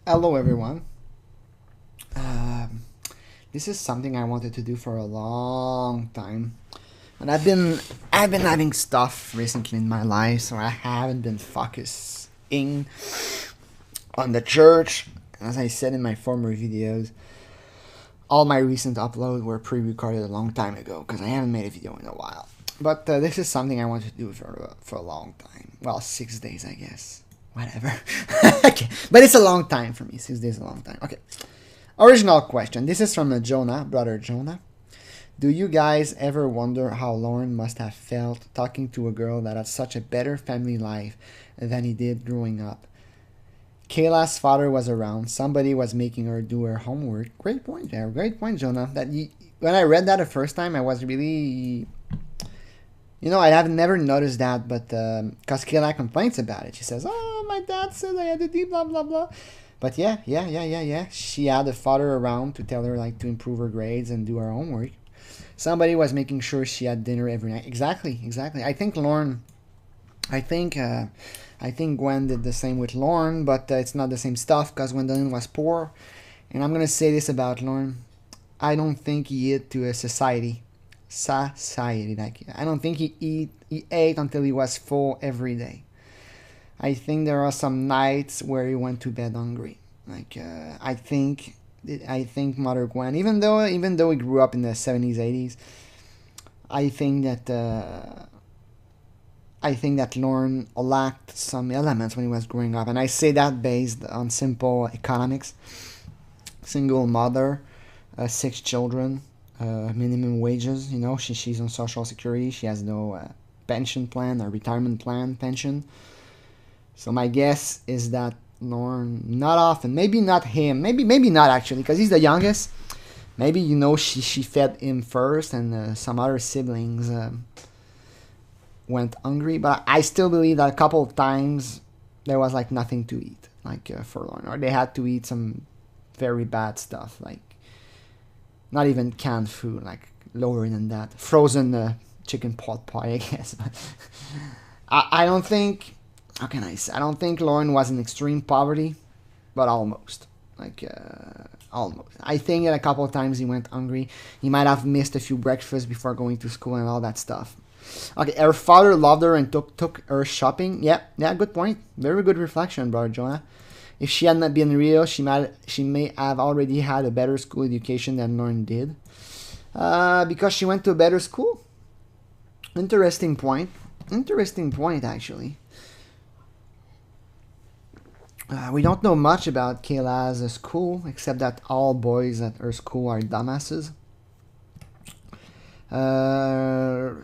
Hello, everyone. Um, this is something I wanted to do for a long time, and I've been having stuff recently in my life, so I haven't been focusing on the church. As I said in my former videos, all my recent uploads were pre-recorded a long time ago because I haven't made a video in a while. But this is something I wanted to do for a long time. Well, 6 days, I guess. Whatever. Okay, but it's a long time for me. 6 days is a long time. Okay. Original question. This is from Jonah, brother Jonah. Do you guys ever wonder how Lorne must have felt talking to a girl that had such a better family life than he did growing up? Kayla's father was around. Somebody was making her do her homework. Great point there. Great point, Jonah. When I read that the first time, I was really, I have never noticed that, but because Kayla complains about it, she says, "Oh, my dad says I had to do blah blah blah." But yeah. She had a father around to tell her like to improve her grades and do her homework. Somebody was making sure she had dinner every night. Exactly. I think Lorne. I think. I think Gwen did the same with Lorne, but it's not the same stuff because Gwendolyn was poor. And I'm gonna say this about Lorne. I don't think he ate to a society. Like I don't think he ate until he was full every day. I think there are some nights where he went to bed hungry. Like I think Mother Gwen, even though he grew up in the 70s, 80s, I think that Lorne lacked some elements when he was growing up, and I say that based on simple economics. Single mother, 6 children, minimum wages. She's on social security. She has no pension plan or retirement plan pension. So my guess is that Lorne, not often, maybe not him, maybe not actually, because he's the youngest. Maybe she fed him first, and some other siblings went hungry. But I still believe that a couple of times there was like nothing to eat, like for Lorne, or they had to eat some very bad stuff, like not even canned food, like lower than that, frozen chicken pot pie, I guess. But I don't think how can I say? I don't think Lorne was in extreme poverty, but almost. Like, almost. I think that a couple of times he went hungry. He might have missed a few breakfasts before going to school and all that stuff. Okay, her father loved her and took her shopping. Yeah, good point. Very good reflection, brother Jonah. If she had not been real, she may have already had a better school education than Lorne did. Because she went to a better school. Interesting point. Interesting point, actually. We don't know much about Kayla's school, except that all boys at her school are dumbasses.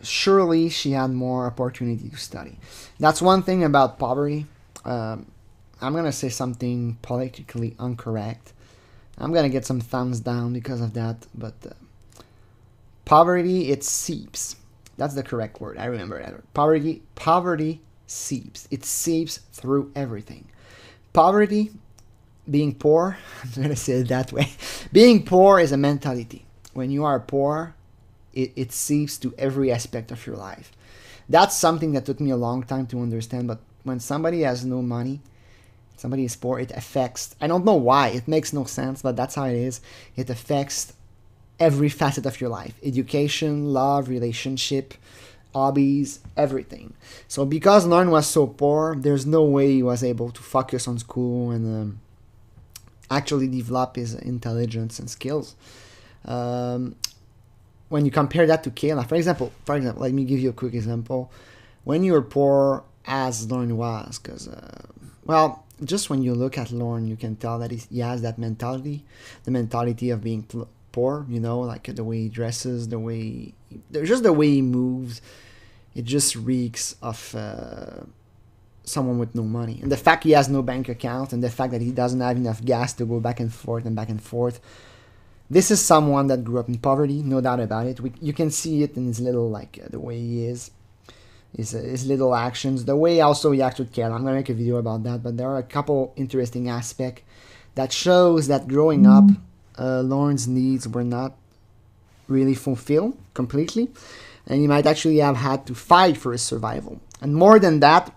Surely she had more opportunity to study. That's one thing about poverty. I'm gonna say something politically incorrect. I'm gonna get some thumbs down because of that, but poverty, it seeps. That's the correct word. I remember that word. Poverty seeps. It seeps through everything. Poverty, being poor, I'm going to say it that way. Being poor is a mentality. When you are poor, it seeps to every aspect of your life. That's something that took me a long time to understand, but when somebody has no money, somebody is poor, it affects, I don't know why, it makes no sense, but that's how it is. It affects every facet of your life. Education, love, relationship, hobbies, everything. So because Lorne was so poor, there's no way he was able to focus on school and actually develop his intelligence and skills. When you compare that to Kayla, for example, let me give you a quick example. When you're poor, as Lorne was, because just when you look at Lorne, you can tell that he has that mentality, the mentality of being poor. Like the way he dresses, the way he moves. It just reeks of someone with no money. And the fact he has no bank account, and the fact that he doesn't have enough gas to go back and forth and back and forth. This is someone that grew up in poverty, no doubt about it. You can see it in his little, the way he is, his little actions, the way also he acts with Kayla. I'm going to make a video about that, but there are a couple interesting aspects that shows that growing up, Lorne's needs were not really fulfilled completely, and he might actually have had to fight for his survival. And more than that,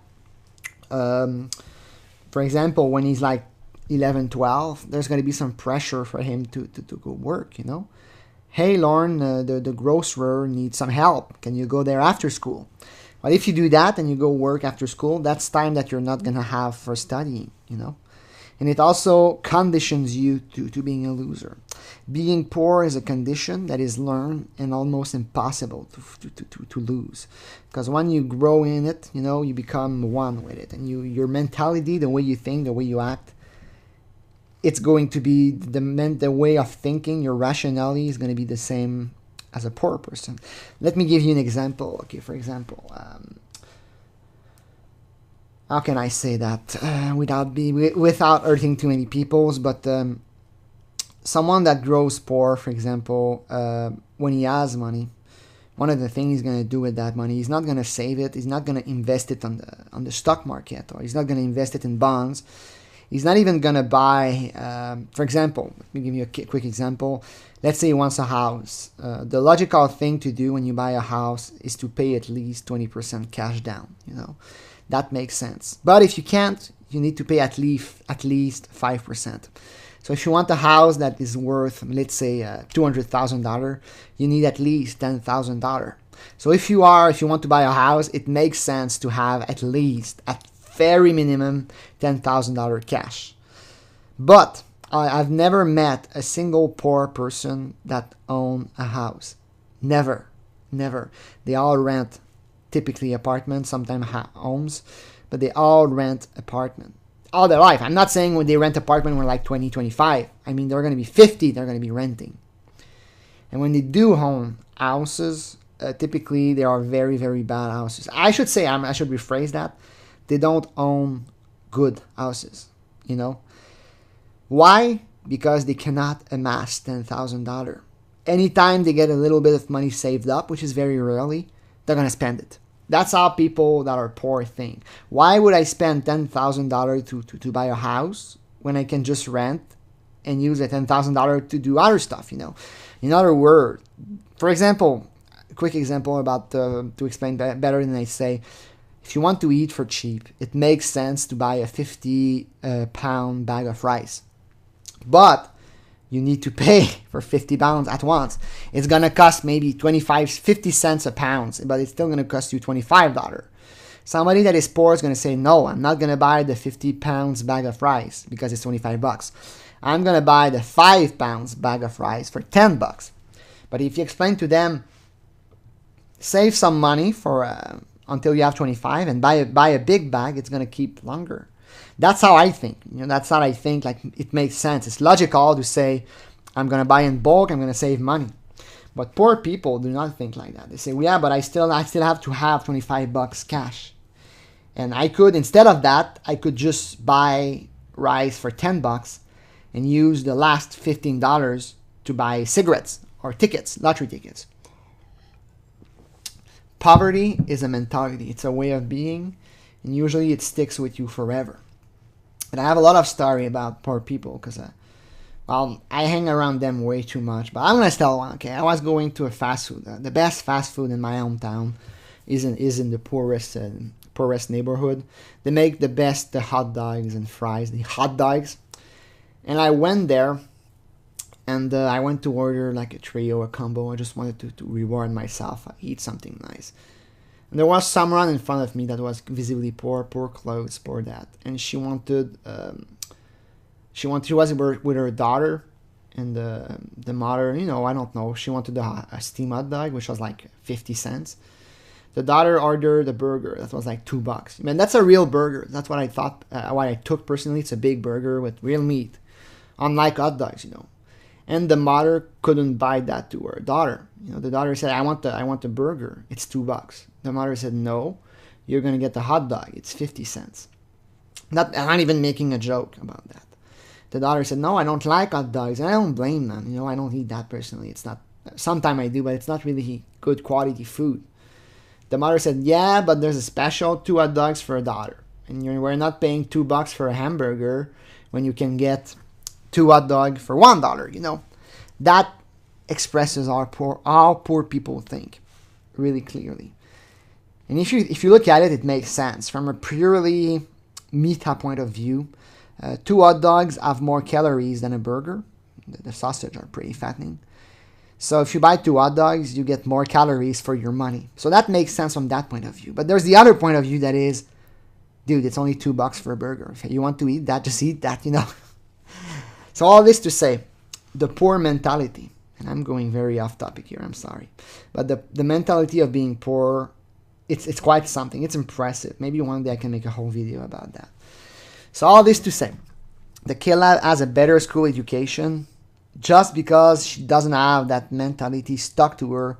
for example, when he's like 11, 12, there's going to be some pressure for him to go work, you know. Hey, Lorne, the grocer needs some help. Can you go there after school? But if you do that and you go work after school, that's time that you're not going to have for studying, you know. And it also conditions you to being a loser. Being poor is a condition that is learned and almost impossible to lose. Because when you grow in it, you know, you become one with it. And your mentality, the way you think, the way you act, it's going to be the way of thinking, your rationality is going to be the same as a poor person. Let me give you an example. Okay, for example, how can I say that without hurting too many peoples? But someone that grows poor, for example, when he has money, one of the things he's going to do with that money, he's not going to save it. He's not going to invest it on the stock market, or he's not going to invest it in bonds. He's not even going to buy, for example, let me give you a quick example. Let's say he wants a house. The logical thing to do when you buy a house is to pay at least 20% cash down, you know. That makes sense. But if you can't, you need to pay at least 5%. So if you want a house that is worth, let's say, $200,000, you need at least $10,000. So if you want to buy a house, it makes sense to have at least, at very minimum, $10,000 cash. But I've never met a single poor person that own a house. Never. They all rent, typically apartments, sometimes homes, but they all rent apartment all their life. I'm not saying when they rent apartment when like 20, 25. I mean, they're going to be 50, they're going to be renting. And when they do own houses, typically they are very, very bad houses. I should rephrase that. They don't own good houses, you know. Why? Because they cannot amass $10,000. Anytime they get a little bit of money saved up, which is very rarely, they're going to spend it. That's how people that are poor think. Why would I spend $10,000 to buy a house when I can just rent and use the $10,000 to do other stuff, you know? In other words, for example, a quick example about to explain better than I say, if you want to eat for cheap, it makes sense to buy a 50-pound bag of rice. But you need to pay for 50 pounds at once. It's going to cost maybe 50 cents a pound, but it's still going to cost you $25. Somebody that is poor is going to say, no, I'm not going to buy the 50 pounds bag of rice because it's 25 bucks. I'm going to buy the 5 pounds bag of rice for 10 bucks. But if you explain to them, save some money for until you have 25 and buy a big bag, it's going to keep longer. That's how I think. You know, that's how I think. Like, it makes sense. It's logical to say, I'm going to buy in bulk, I'm going to save money. But poor people do not think like that. They say, well, yeah, but I still have to have 25 bucks cash. And instead of that, I could just buy rice for 10 bucks and use the last $15 to buy cigarettes or tickets, lottery tickets. Poverty is a mentality. It's a way of being, and usually it sticks with you forever. And I have a lot of story about poor people because, I hang around them way too much. But I'm going to tell one, okay? I was going to a fast food. The best fast food in my hometown is in the poorest neighborhood. They make the hot dogs and fries, the hot dogs. And I went there, and I went to order like a trio, a combo. I just wanted to reward myself, eat something nice. And there was someone in front of me that was visibly poor clothes, poor that. And she was with her daughter, and the mother, you know, I don't know, she wanted a steamed hot dog, which was like 50 cents. The daughter ordered a burger that was like $2. Man, that's a real burger. That's what I thought, what I took personally. It's a big burger with real meat, unlike hot dogs, you know. And the mother couldn't buy that to her daughter. You know, the daughter said, I want the burger. It's $2. The mother said, no, you're going to get the hot dog. It's 50 cents. I'm not even making a joke about that. The daughter said, no, I don't like hot dogs. And I don't blame them. You know, I don't eat that personally. It's not, sometimes I do, but it's not really good quality food. The mother said, yeah, but there's a special 2 hot dogs for a daughter. And we're not paying $2 for a hamburger when you can get 2 hot dogs for $1, you know. That expresses how poor people think really clearly. And if you look at it, it makes sense. From a purely meta point of view, Two hot dogs have more calories than a burger. The sausage are pretty fattening. So if you buy two hot dogs, you get more calories for your money. So that makes sense from that point of view. But there's the other point of view that is, dude, it's only $2 for a burger. If you want to eat that, just eat that, you know. So all this to say, the poor mentality, and I'm going very off topic here, I'm sorry. But the mentality of being poor, it's quite something. It's impressive. Maybe one day I can make a whole video about that. So all this to say, the Kayla has a better school education just because she doesn't have that mentality stuck to her.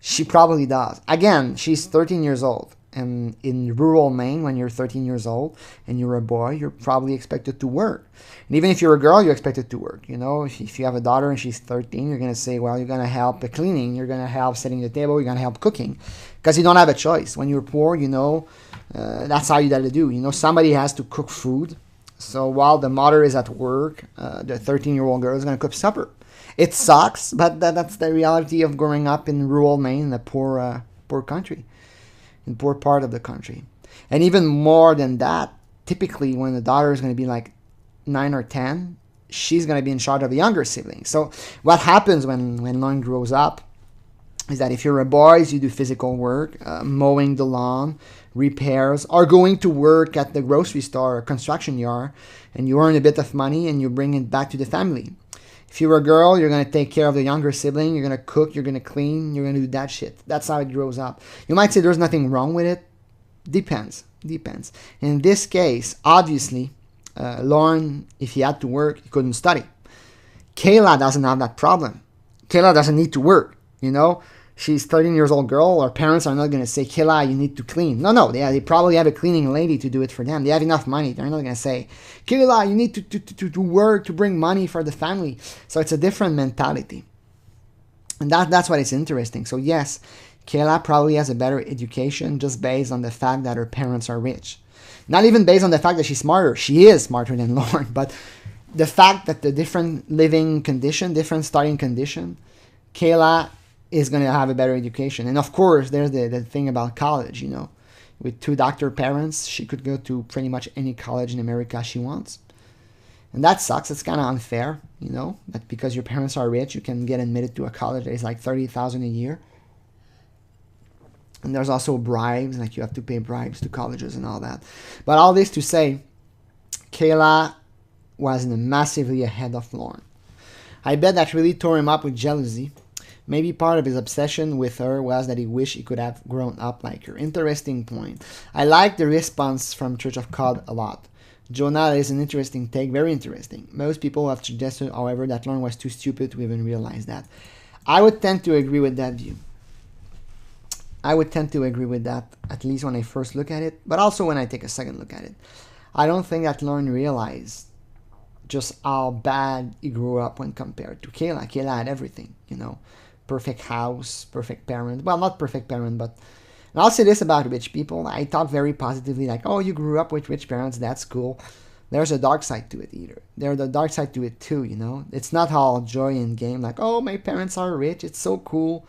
She probably does. Again, she's 13 years old. And in rural Maine, when you're 13 years old and you're a boy, you're probably expected to work. And even if you're a girl, you're expected to work. You know, if you have a daughter and she's 13, you're going to say, well, you're going to help cleaning, you're going to help setting the table, you're going to help cooking. Because you don't have a choice. When you're poor, you know, that's how you got to do. You know, somebody has to cook food. So while the mother is at work, the 13-year-old girl is going to cook supper. It sucks, but that's the reality of growing up in rural Maine, in a poor country. In poor part of the country. And even more than that, typically when the daughter is going to be like 9 or 10, she's going to be in charge of the younger siblings. So what happens when Lorne grows up is that if you're a boy, you do physical work, mowing the lawn, repairs, or going to work at the grocery store or construction yard, and you earn a bit of money and you bring it back to the family. If you're a girl, you're going to take care of the younger sibling. You're going to cook. You're going to clean. You're going to do that shit. That's how it grows up. You might say there's nothing wrong with it. Depends. In this case, obviously, Lorne, if he had to work, he couldn't study. Kayla doesn't have that problem. Kayla doesn't need to work, you know. She's 13 years old girl. Her parents are not going to say, Kayla, you need to clean. No, they probably have a cleaning lady to do it for them. They have enough money. They're not going to say, Kayla, you need to work to bring money for the family. So it's a different mentality. And that's what is interesting. So yes, Kayla probably has a better education just based on the fact that her parents are rich. Not even based on the fact that she's smarter. She is smarter than Lorne. But the fact that the different living condition, different starting condition, Kayla is going to have a better education. And of course, there's the thing about college, you know. With two doctor parents, she could go to pretty much any college in America she wants. And that sucks. It's kind of unfair, you know, that because your parents are rich, you can get admitted to a college that is like $30,000 a year. And there's also bribes, like you have to pay bribes to colleges and all that. But all this to say, Kayla was massively ahead of Lorne. I bet that really tore him up with jealousy. Maybe part of his obsession with her was that he wished he could have grown up like her. Interesting point. I like the response from Church of God a lot. Jonah is an interesting take, very interesting. Most people have suggested, however, that Lorne was too stupid to even realize that. I would tend to agree with that view. I would tend to agree with that, at least when I first look at it, but also when I take a second look at it. I don't think that Lorne realized just how bad he grew up when compared to Kayla. Kayla had everything, you know. Perfect house, perfect parent. Well, not perfect parent, but... And I'll say this about rich people. I talk very positively, like, oh, you grew up with rich parents, that's cool. There's a dark side to it either. There's a dark side to it too, you know. It's not all joy and game, like, oh, my parents are rich, it's so cool.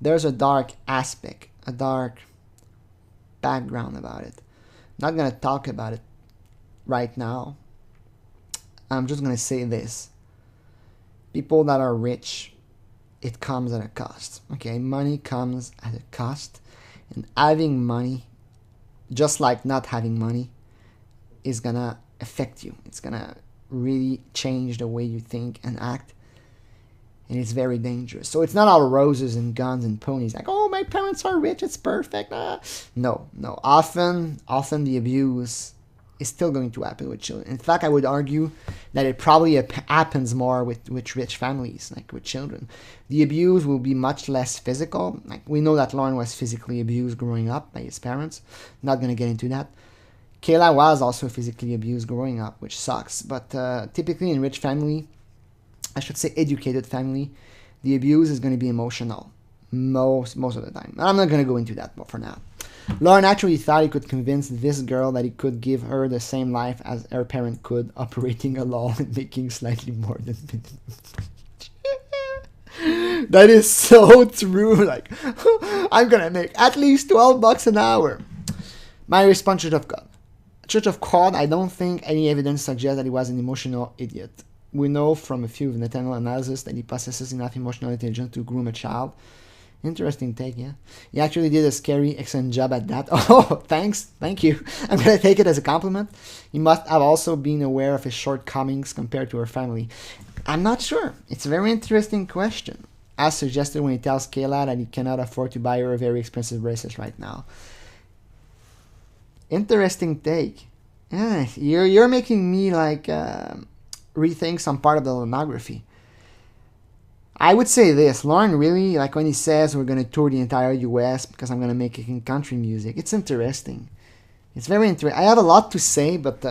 There's a dark aspect, a dark background about it. I'm not going to talk about it right now. I'm just going to say this. People that are rich, it comes at a cost. Okay, money comes at a cost. And having money, just like not having money, is going to affect you. It's going to really change the way you think and act. And it's very dangerous. So it's not all roses and guns and ponies. Like, oh, my parents are rich, it's perfect. No. Often the abuse is still going to happen with children. In fact, I would argue that it probably happens more with rich families, like with children. The abuse will be much less physical. Like, we know that Lorne was physically abused growing up by his parents. Not going to get into that. Kayla was also physically abused growing up, which sucks. But typically in rich family, I should say educated family, the abuse is going to be emotional most of the time. I'm not going to go into that for now. Lorne actually thought he could convince this girl that he could give her the same life as her parent could, operating a law and making slightly more than minimum wage. That is so true. Like, I'm going to make at least $12 an hour. My response should have gone. Church of God, I don't think any evidence suggests that he was an emotional idiot. We know from a few of Nathaniel analysis that he possesses enough emotional intelligence to groom a child. Interesting take, yeah. He actually did a scary, excellent job at that. Oh, thanks. Thank you. I'm going to take it as a compliment. He must have also been aware of his shortcomings compared to her family. I'm not sure. It's a very interesting question. As suggested when he tells Kayla that he cannot afford to buy her a very expensive bracelet right now. Interesting take. Yeah, you're making me like rethink some part of the filmography. I would say this, Lorne really, like when he says we're going to tour the entire US because I'm going to make it in country music, it's interesting. It's very interesting. I have a lot to say, but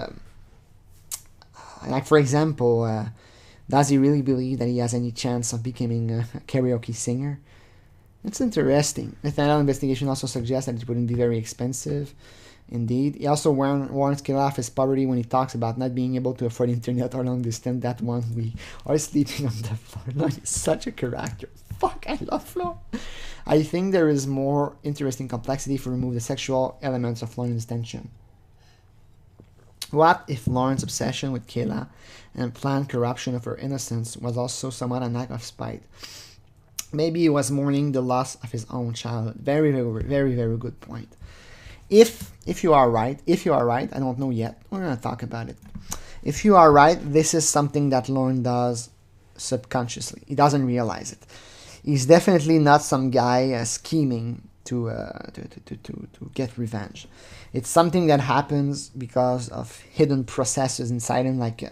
like for example, does he really believe that he has any chance of becoming a karaoke singer? It's interesting. Nathaniel investigation also suggests that it wouldn't be very expensive. Indeed. He also warns Kayla of his poverty when he talks about not being able to afford internet or long distance. That one we are sleeping on the floor. Lorne is such a character. Fuck, I love Lorne. I think there is more interesting complexity if we remove the sexual elements of Lorne's tension. What if Lorne's obsession with Kayla and planned corruption of her innocence was also somewhat an act of spite? Maybe he was mourning the loss of his own childhood. Very, very, very, very good point. If you are right, I don't know yet. We're gonna talk about it. If you are right, this is something that Lorne does subconsciously. He doesn't realize it. He's definitely not some guy scheming to get revenge. It's something that happens because of hidden processes inside him, like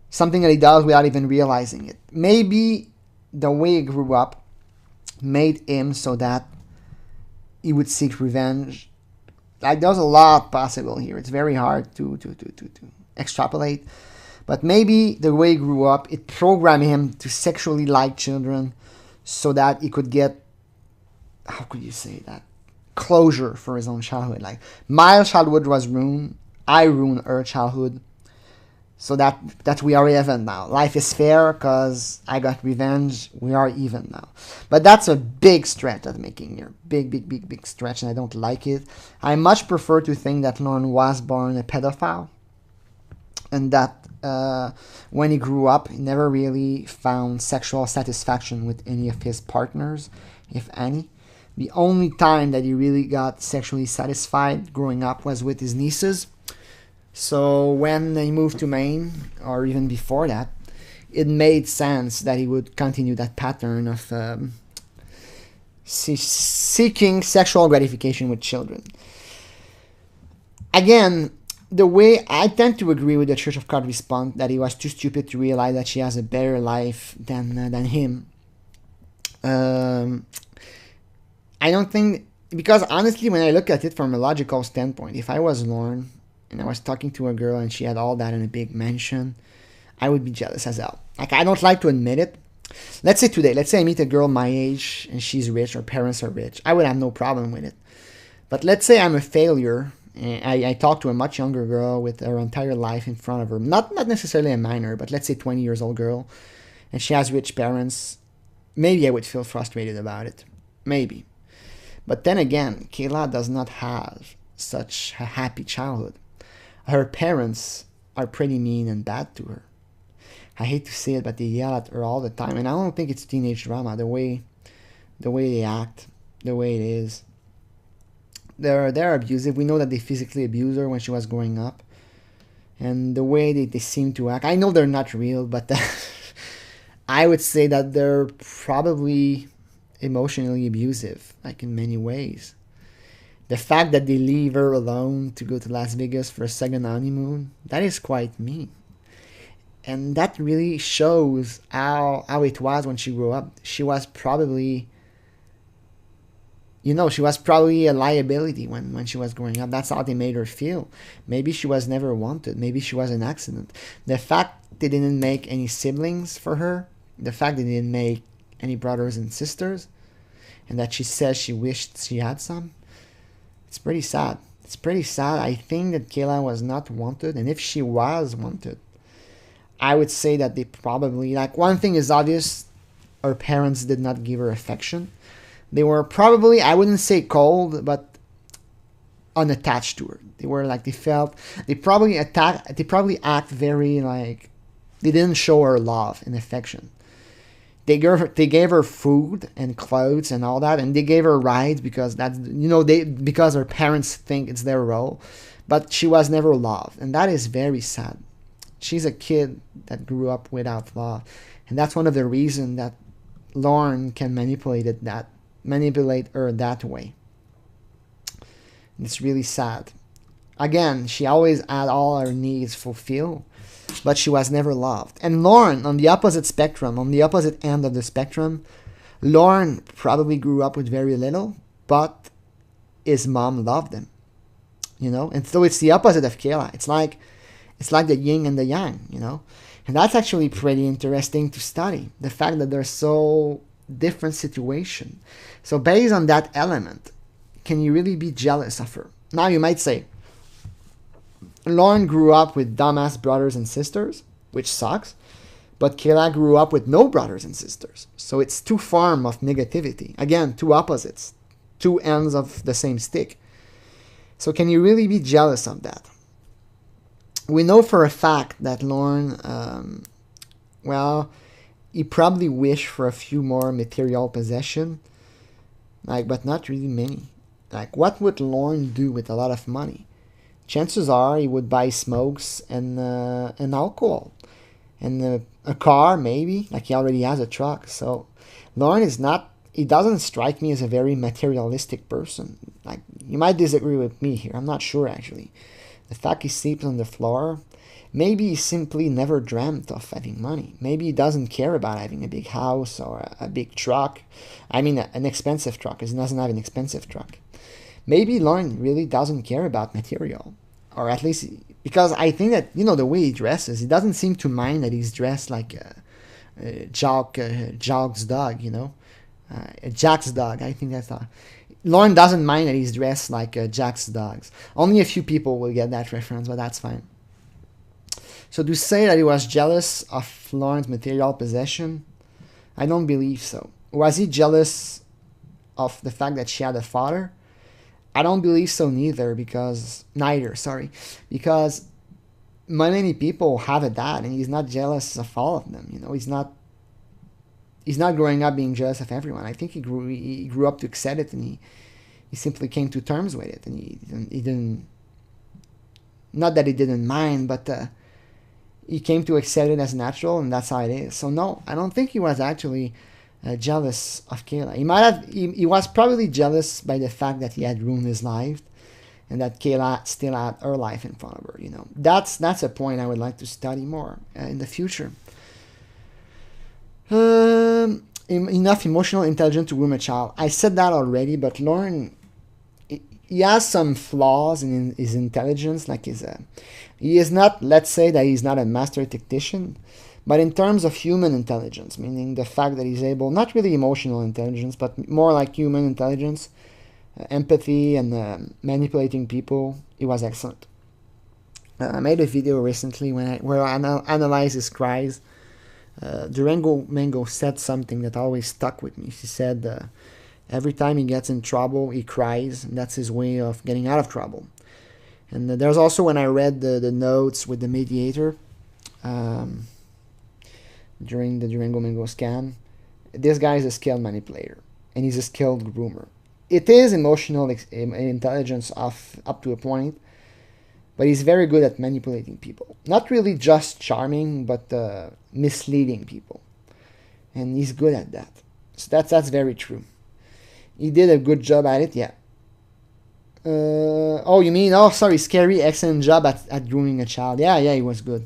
something that he does without even realizing it. Maybe the way he grew up made him so that he would seek revenge. Like there's a lot possible here. It's very hard to extrapolate. But maybe the way he grew up, it programmed him to sexually like children so that he could get, how could you say that, closure for his own childhood. Like my childhood was ruined. I ruined her childhood. So that we are even now. Life is fair because I got revenge. We are even now. But that's a big stretch of making here. Big stretch, and I don't like it. I much prefer to think that Lorne was born a pedophile, and that when he grew up, he never really found sexual satisfaction with any of his partners, if any. The only time that he really got sexually satisfied growing up was with his nieces. So when he moved to Maine, or even before that, it made sense that he would continue that pattern of seeking sexual gratification with children. Again, the way I tend to agree with the Church of God response that he was too stupid to realize that she has a better life than him. I don't think, because honestly, when I look at it from a logical standpoint, if I was Lorne and I was talking to a girl and she had all that in a big mansion, I would be jealous as hell. Like, I don't like to admit it. Let's say I meet a girl my age and she's rich, her parents are rich. I would have no problem with it. But let's say I'm a failure and I talk to a much younger girl with her entire life in front of her. Not necessarily a minor, but let's say 20 years old girl. And she has rich parents. Maybe I would feel frustrated about it. Maybe. But then again, Kayla does not have such a happy childhood. Her parents are pretty mean and bad to her. I hate to say it, but they yell at her all the time. And I don't think it's teenage drama. The way they act, the way it is. They're abusive. We know that they physically abused her when she was growing up. And the way they seem to act. I know they're not real, but I would say that they're probably emotionally abusive, like in many ways. The fact that they leave her alone to go to Las Vegas for a second honeymoon, that is quite mean. And that really shows how it was when she grew up. She was probably, she was probably a liability when she was growing up. That's how they made her feel. Maybe she was never wanted. Maybe she was an accident. The fact they didn't make any siblings for her, the fact they didn't make any brothers and sisters, and that she says she wished she had some, it's pretty sad. It's pretty sad. I think that Kayla was not wanted, and if she was wanted, I would say that they probably, like, one thing is obvious, her parents did not give her affection. They were probably, I wouldn't say cold, but unattached to her. They were like, they felt, they probably act very like, they didn't show her love and affection. They gave her food and clothes and all that, and they gave her rides because that's, because her parents think it's their role, but she was never loved, and that is very sad. She's a kid that grew up without love, and that's one of the reasons that Lorne can manipulate her that way. It's really sad. Again, she always had all her needs fulfilled, but she was never loved. And Lorne, on the opposite spectrum, on the opposite end of the spectrum, Lorne probably grew up with very little, but his mom loved him. And so it's the opposite of Kayla. It's like the yin and the yang, And that's actually pretty interesting to study. The fact that they're so different situation. So based on that element, can you really be jealous of her? Now you might say, Lorne grew up with dumbass brothers and sisters, which sucks, but Kayla grew up with no brothers and sisters. So it's two forms of negativity. Again, two opposites, two ends of the same stick. So can you really be jealous of that? We know for a fact that Lorne, he probably wished for a few more material possession, but not really many. What would Lorne do with a lot of money? Chances are he would buy smokes and alcohol and a car, maybe. He already has a truck. So Lorne he doesn't strike me as a very materialistic person. You might disagree with me here. I'm not sure, actually. The fact he sleeps on the floor, maybe he simply never dreamt of having money. Maybe he doesn't care about having a big house or a big truck. I mean, an expensive truck, because he doesn't have an expensive truck. Maybe Lorne really doesn't care about material. Or at least, because I think that, the way he dresses, he doesn't seem to mind that he's dressed like Jack's dog, Jack's dog, I think that's all. Lorne doesn't mind that he's dressed like Jack's dogs. Only a few people will get that reference, but that's fine. So to say that he was jealous of Lorne's material possession, I don't believe so. Was he jealous of the fact that she had a father? I don't believe so because many people have a dad, and he's not jealous of all of them. He's not growing up being jealous of everyone. I think he grew up to accept it, and he simply came to terms with it, and he didn't, not that he didn't mind, but he came to accept it as natural, and that's how it is. So no, I don't think he was actually jealous of Kayla. He was probably jealous by the fact that he had ruined his life, and that Kayla still had her life in front of her. That's a point I would like to study more in the future. Enough emotional intelligence to groom a child. I said that already, but Lorne, he has some flaws in his intelligence. He is not. Let's say that he's not a master tactician. But in terms of human intelligence, meaning the fact that he's able, not really emotional intelligence, but more like human intelligence, empathy, and manipulating people, he was excellent. I made a video recently where I analyzed his cries. Durango Mango said something that always stuck with me. She said every time he gets in trouble, he cries, and that's his way of getting out of trouble. And there's also, when I read the notes with the mediator, during the Durango Mango scan, this guy is a skilled manipulator, and he's a skilled groomer. It is emotional intelligence up to a point, but he's very good at manipulating people. Not really just charming, but misleading people. And he's good at that. So that's very true. He did a good job at it, yeah. Scary, excellent job at grooming a child. Yeah, he was good.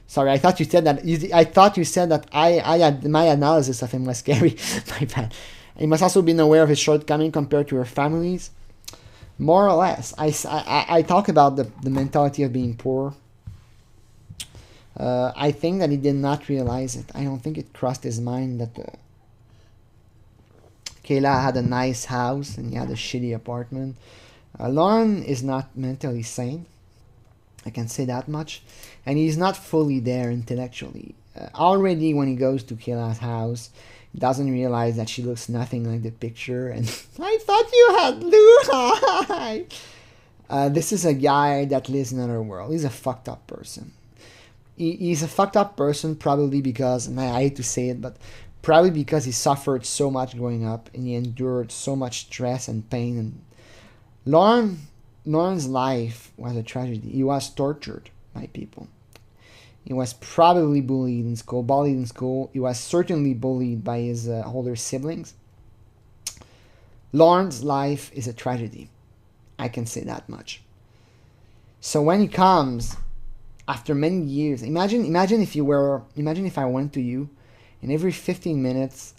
Sorry, I thought you said that. I had my analysis of him was scary. My bad. He must also been aware of his shortcoming compared to her families. More or less. I talk about the mentality of being poor. I think that he did not realize it. I don't think it crossed his mind that Kayla had a nice house and he had a shitty apartment. Lorne is not mentally sane. I can say that much. And he's not fully there intellectually. Already when he goes to Kayla's house, he doesn't realize that she looks nothing like the picture. And I thought you had blue eyes. This is a guy that lives in another world. He's a fucked up person. He's a fucked up person probably because, and I hate to say it, but probably because he suffered so much growing up and he endured so much stress and pain. And Lorne, Lorne's life was a tragedy. He was tortured by people. He was probably bullied in school, bullied in school. He was certainly bullied by his older siblings. Lorne's life is a tragedy. I can say that much. So when he comes after many years, imagine if I went to you, and every 15 minutes,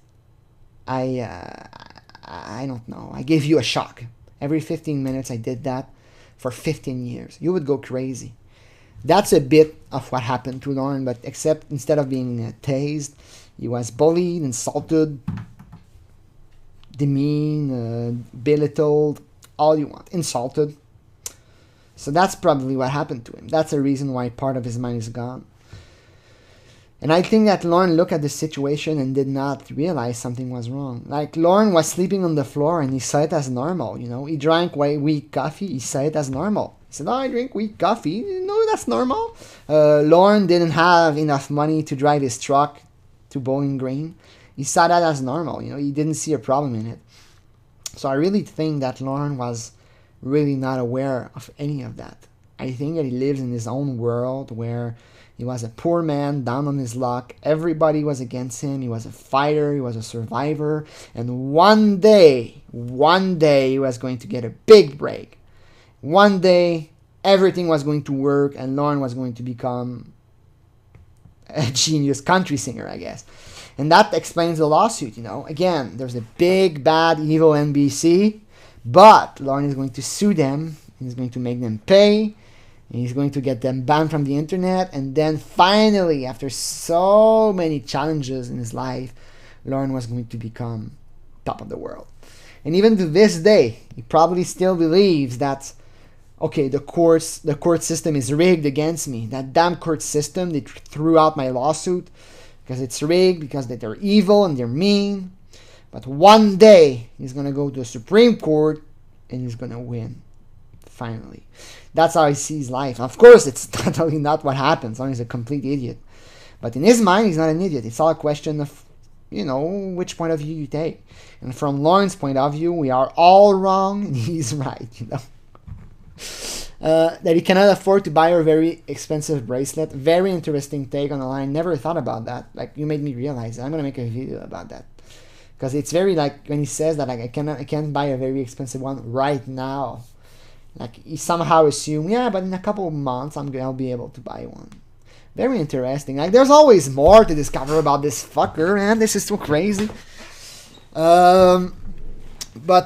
I don't know, I gave you a shock. Every 15 minutes, I did that for 15 years. You would go crazy. That's a bit of what happened to Lorne, but except instead of being tased, he was bullied, insulted, demeaned, belittled, all you want, insulted. So that's probably what happened to him. That's the reason why part of his mind is gone. And I think that Lorne looked at the situation and did not realize something was wrong. Like, Lorne was sleeping on the floor and he saw it as normal, you know. He drank weak coffee, he saw it as normal. He said, oh, I drink weak coffee. No, that's normal. Lorne didn't have enough money to drive his truck to Bowling Green. He saw that as normal, you know. He didn't see a problem in it. So I really think that Lorne was really not aware of any of that. I think that he lives in his own world where he was a poor man, down on his luck. Everybody was against him. He was a fighter. He was a survivor. And one day, he was going to get a big break. One day, everything was going to work and Lorne was going to become a genius country singer, I guess. And that explains the lawsuit, you know. Again, there's a big, bad, evil NBC, but Lorne is going to sue them. He's going to make them pay. He's going to get them banned from the internet. And then finally, after so many challenges in his life, Lorne was going to become top of the world. And even to this day, he probably still believes that, okay, the court system is rigged against me. That damn court system, they threw out my lawsuit because it's rigged, because they're evil and they're mean. But one day, he's going to go to the Supreme Court and he's going to win. Finally. That's how he sees life. Of course, it's totally not what happens. He's a complete idiot. But in his mind, he's not an idiot. It's all a question of, you know, which point of view you take. And from Lorne's point of view, we are all wrong and he's right, you know. That he cannot afford to buy a very expensive bracelet. Very interesting take on the line. Never thought about that. Like, you made me realize that. I'm going to make a video about that. Because it's very, like, when he says that, like, I can't buy a very expensive one right now. Like, he somehow assumed, yeah, but in a couple of months, I'll be able to buy one. Very interesting. Like, there's always more to discover about this fucker, man. This is so crazy. But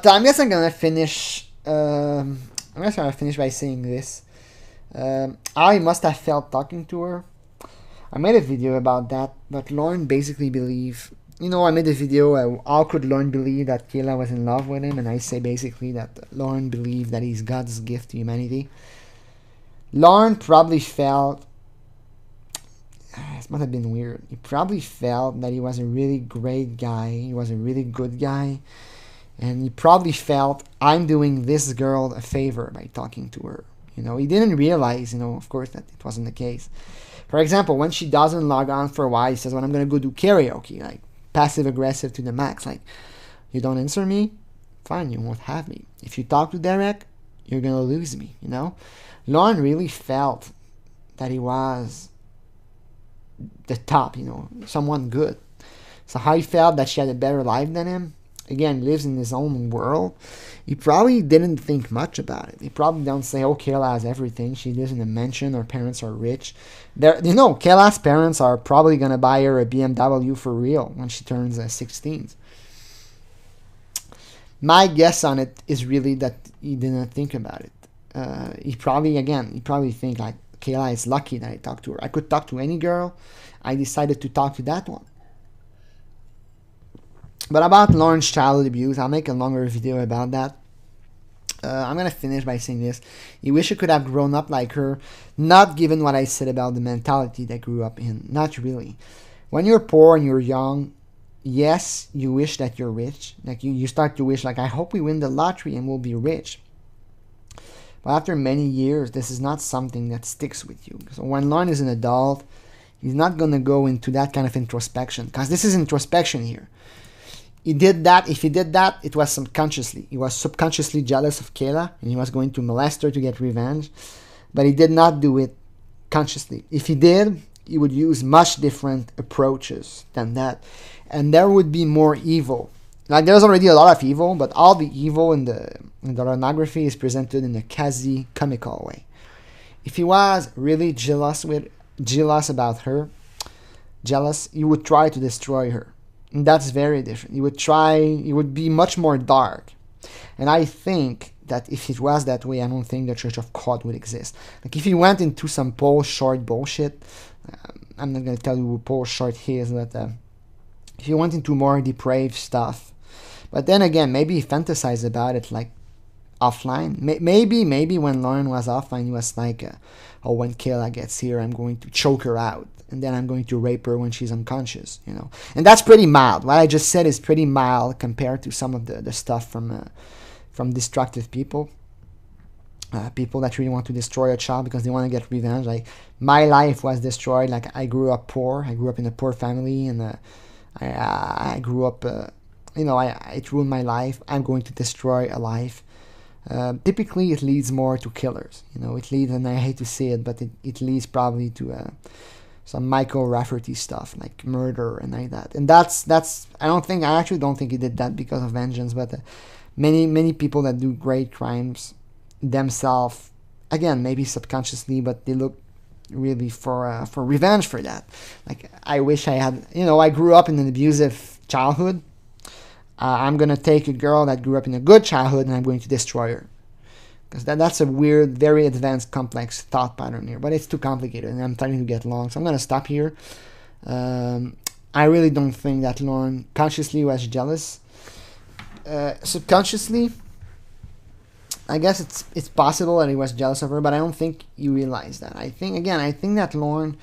I guess I'm gonna finish. By saying this. I must have felt talking to her. I made a video about that, but Lorne basically believed. You know, I made a video, how could Lorne believe that Kayla was in love with him? And I say basically that Lorne believed that he's God's gift to humanity. Lorne probably felt, it must have been weird, he probably felt that he was a really great guy, he was a really good guy, and he probably felt, I'm doing this girl a favor by talking to her. You know, he didn't realize, you know, of course, that it wasn't the case. For example, when she doesn't log on for a while, he says, well, I'm going to go do karaoke, like, passive-aggressive to the max. Like, you don't answer me? Fine, you won't have me. If you talk to Derek, you're going to lose me, you know? Lorne really felt that he was the top, you know, someone good. So how he felt that she had a better life than him, again, lives in his own world, he probably didn't think much about it. He probably don't say, oh, Kayla has everything. She lives in a mansion. Her parents are rich. You know, Kayla's parents are probably going to buy her a BMW for real when she turns 16. My guess on it is really that he didn't think about it. He probably think like, Kayla is lucky that I talked to her. I could talk to any girl. I decided to talk to that one. But about Lorne's childhood abuse, I'll make a longer video about that. I'm going to finish by saying this. He wish he could have grown up like her, not given what I said about the mentality that grew up in. Not really. When you're poor and you're young, yes, you wish that you're rich. Like you start to wish, like, I hope we win the lottery and we'll be rich. But after many years, this is not something that sticks with you. So when Lorne is an adult, he's not going to go into that kind of introspection, because this is introspection here. He did that. If he did that, it was subconsciously. He was subconsciously jealous of Kayla, and he was going to molest her to get revenge. But he did not do it consciously. If he did, he would use much different approaches than that. And there would be more evil. Like, there's already a lot of evil, but all the evil in the pornography is presented in a quasi-comical way. If he was really jealous about her, he would try to destroy her. And that's very different. He would be much more dark. And I think that if it was that way, I don't think the Church of God would exist. Like, if he went into some Paul Short bullshit, I'm not going to tell you who Paul Short is, but if he went into more depraved stuff, but then again, maybe he fantasized about it, like, offline. Maybe when Lorne was offline, he was like, oh, when Kayla gets here, I'm going to choke her out, and then I'm going to rape her when she's unconscious, you know. And that's pretty mild. What I just said is pretty mild compared to some of the stuff from destructive people. People that really want to destroy a child because they want to get revenge. Like, my life was destroyed. Like, I grew up poor. I grew up in a poor family, and I grew up, it ruined my life. I'm going to destroy a life. Typically, it leads more to killers. You know, it leads, and I hate to say it, but it leads probably to some Michael Rafferty stuff, like murder and like that. And that's I actually don't think he did that because of vengeance, but many people that do great crimes themselves, again, maybe subconsciously, but they look really for revenge for that. Like, I wish I had, I grew up in an abusive childhood. I'm going to take a girl that grew up in a good childhood and I'm going to destroy her. Because that's a weird, very advanced, complex thought pattern here. But it's too complicated and I'm starting to get long. So I'm going to stop here. I really don't think that Lorne consciously was jealous. Subconsciously, I guess it's possible that he was jealous of her, but I don't think he realized that. I think that Lorne,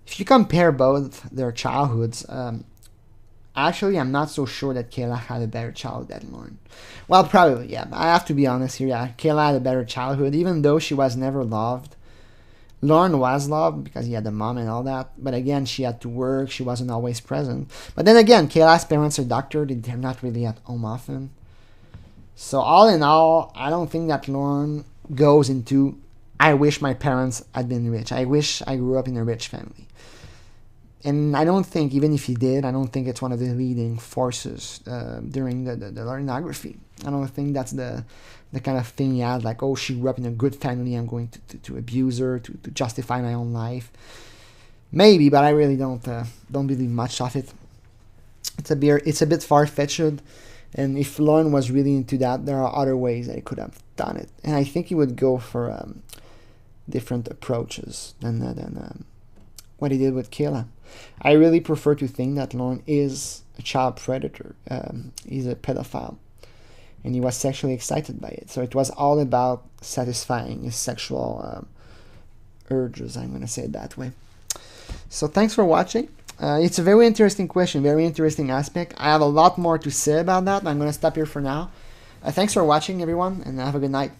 if you compare both their childhoods, actually, I'm not so sure that Kayla had a better childhood than Lorne. Well, probably, yeah. I have to be honest here. Yeah, Kayla had a better childhood, even though she was never loved. Lorne was loved because he had a mom and all that. But again, she had to work. She wasn't always present. But then again, Kayla's parents are doctors. They're not really at home often. So all in all, I don't think that Lorne goes into, I wish my parents had been rich. I wish I grew up in a rich family. And I don't think, even if he did, I don't think it's one of the leading forces during the pornography. I don't think that's the kind of thing he had, like, oh, she grew up in a good family, I'm going to abuse her, to justify my own life. Maybe, but I really don't believe much of it. It's a bit far-fetched, and if Lorne was really into that, there are other ways that he could have done it. And I think he would go for different approaches than what he did with Kayla. I really prefer to think that Lorne is a child predator. He's a pedophile. And he was sexually excited by it. So it was all about satisfying his sexual urges, I'm going to say it that way. So thanks for watching. It's a very interesting question, very interesting aspect. I have a lot more to say about that, but I'm going to stop here for now. Thanks for watching, everyone, and have a good night.